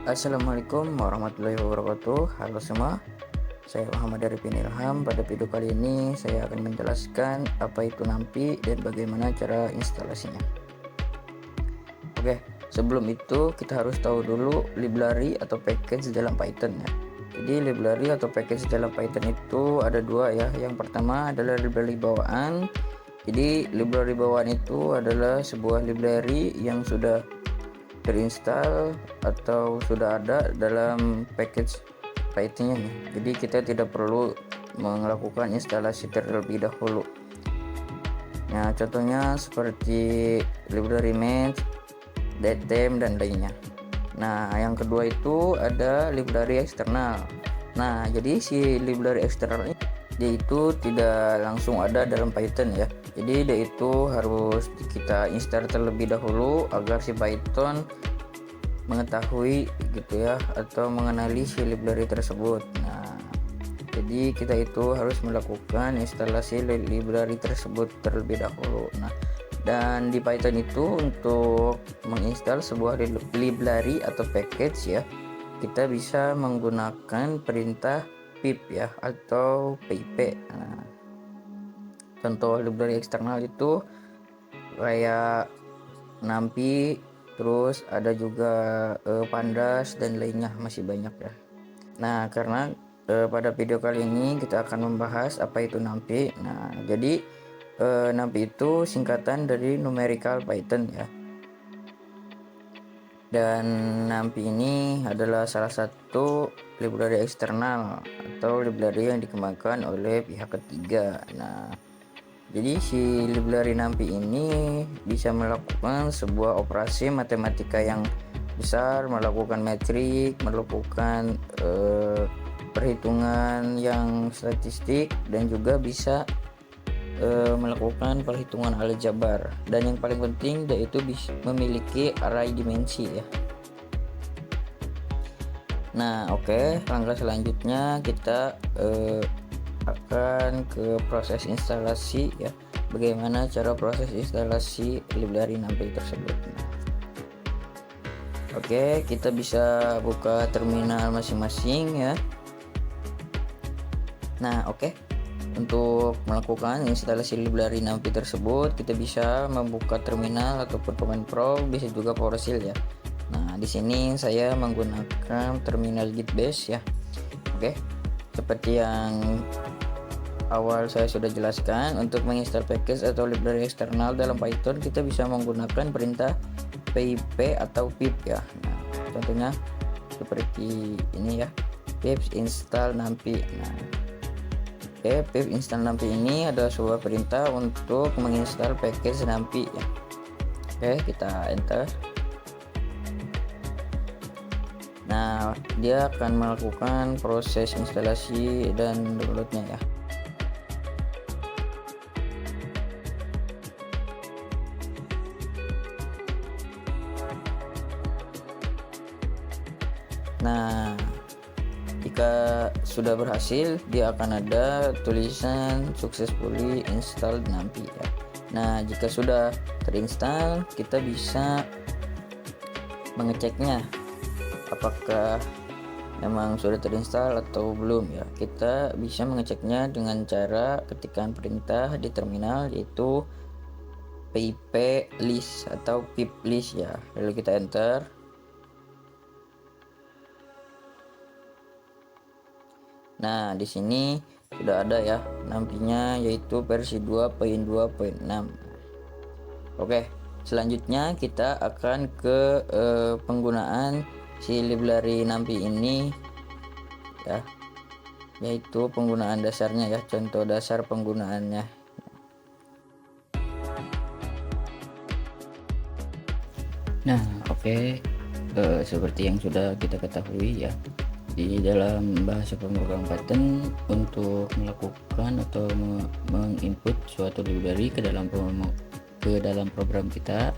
Assalamualaikum warahmatullahi wabarakatuh. Halo semua, saya Muhammad Arifin Ilham. Pada video kali ini saya akan menjelaskan apa itu NumPy dan bagaimana cara instalasinya. Oke, sebelum itu kita harus tahu dulu library atau package dalam Python ya. Jadi library atau package dalam Python itu ada dua ya. Yang pertama adalah library bawaan. Jadi library bawaan itu adalah sebuah library yang sudah terinstall atau sudah ada dalam package Python-nya nih. Jadi kita tidak perlu melakukan instalasi terlebih dahulu. Nah, contohnya seperti library math, datetime dan lainnya. Nah, yang kedua itu ada library eksternal. Nah, jadi si library eksternal ini dia itu tidak langsung ada dalam Python ya. Jadi dia itu harus kita install terlebih dahulu agar si Python mengetahui gitu ya, atau mengenali si library tersebut. Nah, jadi kita itu harus melakukan instalasi library tersebut terlebih dahulu. Nah, dan di Python itu untuk menginstal sebuah library atau package ya, kita bisa menggunakan perintah pip ya atau pip. Nah, contoh library eksternal itu kayak NumPy, terus ada juga pandas dan lainnya, masih banyak ya. Nah, karena pada video kali ini kita akan membahas apa itu NumPy. Nah, jadi NumPy itu singkatan dari numerical Python ya. Dan NumPy ini adalah salah satu library eksternal atau library yang dikembangkan oleh pihak ketiga. Nah, jadi si library NumPy ini bisa melakukan sebuah operasi matematika yang besar, melakukan metrik, melakukan perhitungan yang statistik, dan juga bisa melakukan perhitungan aljabar. Dan yang paling penting yaitu bisa memiliki array dimensi ya. Nah, oke, langkah selanjutnya kita akan ke proses instalasi ya. Bagaimana cara proses instalasi library NumPy tersebut. Nah, oke, kita bisa buka terminal masing-masing ya. Nah, oke, untuk melakukan instalasi library NumPy tersebut kita bisa membuka terminal ataupun command prompt, bisa juga PowerShell ya. Nah, di sini saya menggunakan terminal Git Bash ya. Oke, seperti yang awal saya sudah jelaskan, untuk menginstal package atau library eksternal dalam Python kita bisa menggunakan perintah pip atau pip ya. Nah, contohnya seperti ini ya, pip install NumPy. Nah, pip install NumPy ini adalah sebuah perintah untuk menginstal package NumPy ya. Oke, kita enter. Nah, dia akan melakukan proses instalasi dan downloadnya ya. Nah, jika sudah berhasil, dia akan ada tulisan successfully installed NumPy ya. Nah, jika sudah terinstall, kita bisa mengeceknya apakah memang sudah terinstall atau belum ya. Kita bisa mengeceknya dengan cara ketikkan perintah di terminal, yaitu pip list atau pip list ya. Lalu kita enter. Nah, di sini sudah ada ya NumPy-nya, yaitu versi 2.2.6. Oke, selanjutnya kita akan ke penggunaan si library NumPy ini ya, yaitu penggunaan dasarnya ya, contoh dasar penggunaannya. Nah, oke, seperti yang sudah kita ketahui ya, di dalam bahasa pemrograman Python, untuk melakukan atau menginput suatu library ke dalam program kita,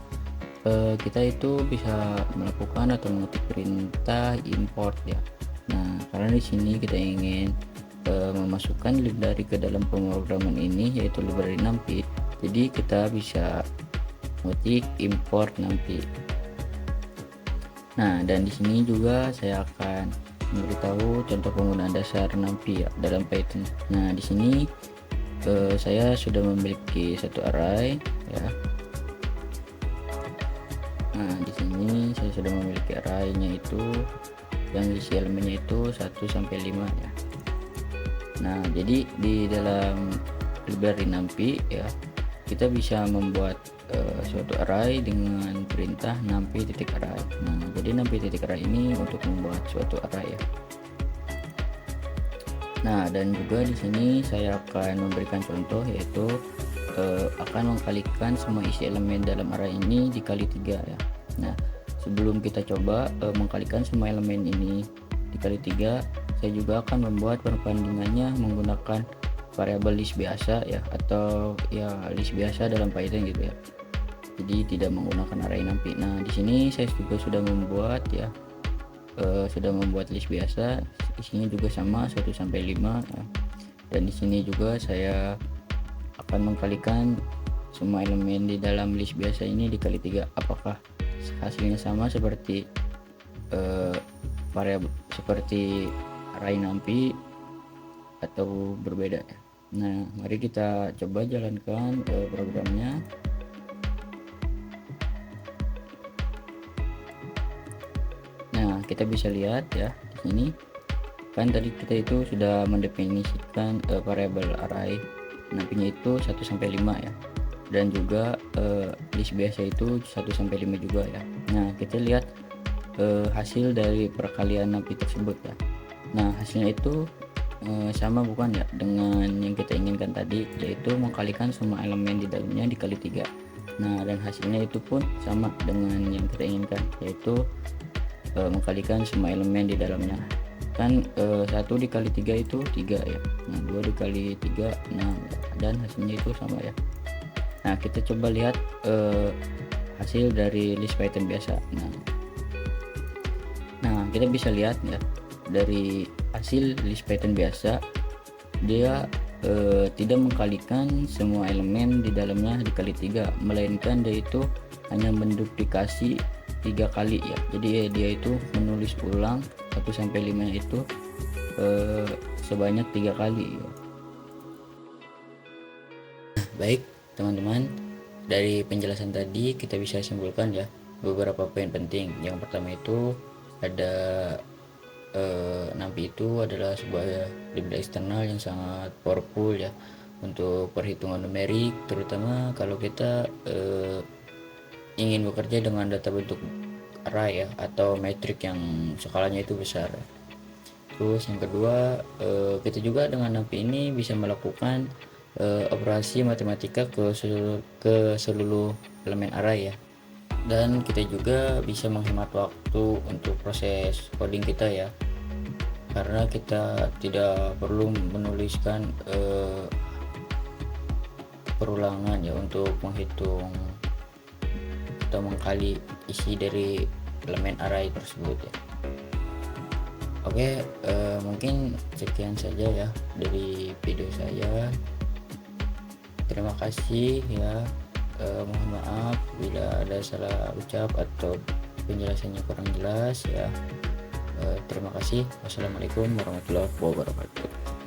kita itu bisa melakukan atau mengetik perintah import ya. Nah, karena di sini kita ingin memasukkan library ke dalam pemrograman ini, yaitu library NumPy, jadi kita bisa mengetik import NumPy. Nah, dan di sini juga saya akan memberitahu contoh penggunaan dasar NumPy ya dalam Python. Nah, di sini saya sudah memiliki satu array ya. Nah, di sini saya sudah memiliki arraynya itu yang isi elemennya itu 1 sampai 5 ya. Nah, jadi di dalam library NumPy ya, kita bisa membuat suatu array dengan perintah numpy.array. Nah, jadi numpy.array ini untuk membuat suatu array ya. Nah, dan juga di sini saya akan memberikan contoh, yaitu akan mengkalikan semua isi elemen dalam array ini dikali 3 ya. Nah, sebelum kita coba mengkalikan semua elemen ini dikali 3, saya juga akan membuat perbandingannya menggunakan variabel list biasa ya, atau ya list biasa dalam Python gitu ya. Jadi tidak menggunakan array NumPy. Nah, di sini saya juga sudah membuat ya, sudah membuat list biasa, isinya juga sama 1 sampai 5 ya. Dan di sini juga saya akan mengkalikan semua elemen di dalam list biasa ini dikali 3, apakah hasilnya sama seperti variabel seperti array NumPy atau berbeda ya. Nah, mari kita coba jalankan programnya. Nah, kita bisa lihat ya di sini kan tadi kita itu sudah mendefinisikan variabel array NumPy-nya itu 1 sampai 5 ya, dan juga list biasa itu 1 sampai 5 juga ya. Nah, kita lihat hasil dari perkalian NumPy tersebut ya. Nah, hasilnya itu sama bukan ya dengan yang kita inginkan tadi, yaitu mengkalikan semua elemen di dalamnya dikali 3. Nah, dan hasilnya itu pun sama dengan yang kita inginkan, yaitu mengkalikan semua elemen di dalamnya. Kan 1 dikali 3 itu 3 ya. Nah, 2 dikali 3 6 ya. Dan hasilnya itu sama ya. Nah, kita coba lihat hasil dari list Python biasa. Nah, kita bisa lihat ya, dari hasil list Python biasa, dia tidak mengkalikan semua elemen di dalamnya dikali 3, melainkan dia itu hanya menduplikasi 3 kali ya. Jadi dia itu menulis ulang 1 sampai 5 itu sebanyak 3 kali ya. Baik teman-teman, dari penjelasan tadi kita bisa simpulkan ya beberapa poin penting. Yang pertama itu ada NumPy itu adalah sebuah library eksternal yang sangat powerful ya untuk perhitungan numerik, terutama kalau kita ingin bekerja dengan data bentuk array ya, atau metrik yang skalanya itu besar. Terus yang kedua, kita juga dengan NumPy ini bisa melakukan operasi matematika ke seluruh elemen array ya, dan kita juga bisa menghemat waktu untuk proses coding kita ya, karena kita tidak perlu menuliskan perulangan ya untuk menghitung atau mengkali isi dari elemen array tersebut ya. Oke, mungkin sekian saja ya dari video saya. Terima kasih ya. Mohon maaf bila ada salah ucap atau penjelasannya kurang jelas ya. Terima kasih. Wassalamualaikum warahmatullahi wabarakatuh.